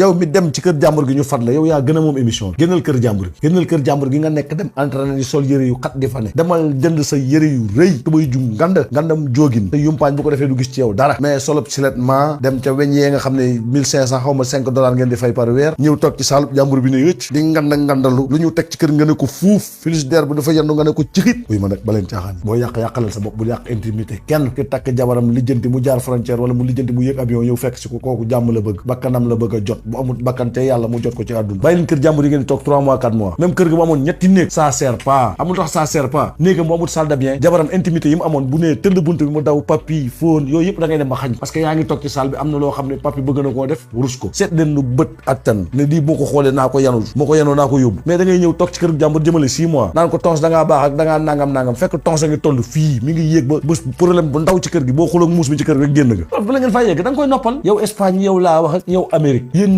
yow mi dem ci kër jàmbur gi ñu fat la yow yaa gën a moom émission génnal kër jàmbur gi nga nekk dem entraîné di sol yëre yu xat di fa ne demal jënd sa yëre yu rëy tubay ju ngandam jógin te yumpaañ bu ko defee du gis ci yow dara mais solop siletment dem ca weñ yee nga xam ne 1500 xaw ma $5 ngeen di fay par weer ñëw toog ci saalub jàmbur bi ne yëcc di ngandalu lu ñu teg ci kër nga ne ko fuuf frigidaire bi dafa yendu nga ne ko cixit uy ma nag baleen caaxaan boo yàqalal sa bopp bu yàq intimité kenn ki takk jabaram lijjanti mu jaar frontière wala mu lijjanti mu yëg avion ñëw fekk si ko kooku jàmm la bëgg bakkanam la bëgg a jot bu amul bakkante yàlla mu jot ko ci àdduna bàyyi leen kër jàmbur yi ngeen toog 3 mois 4 mois même kër ga mu amoon ñetti néeg ça sert pas amul tax ça sert pas néegam bu amul salle de bien jabaram intimité yi mu amoon bu nee tëdd bunt bi mu daw papi fóon yooyu yëpp da ngay dem ba xañ parce que yaa ngi toog ci salle bi am na loo xam ne papi bëgg na koo def rus ko seet leen lu bët attan ne lii moo ko xoolee naa ko yanul moo ko yanoo naa ko yóbbu mais da ngay ñëw toog ci kër jàmbur jëmale 6 mois naan ko tons da ngaa baax ak da ngaa nangam fekk tons a ngi toll fii mi ngi yéeg ba bés problème bu ndaw ci kër gi boo xuloog muus mi ci kër gi génn nga bu la ngeen fay yegg da nga koy noppal yow Espagne yow laa wax ak yow Amérique yéen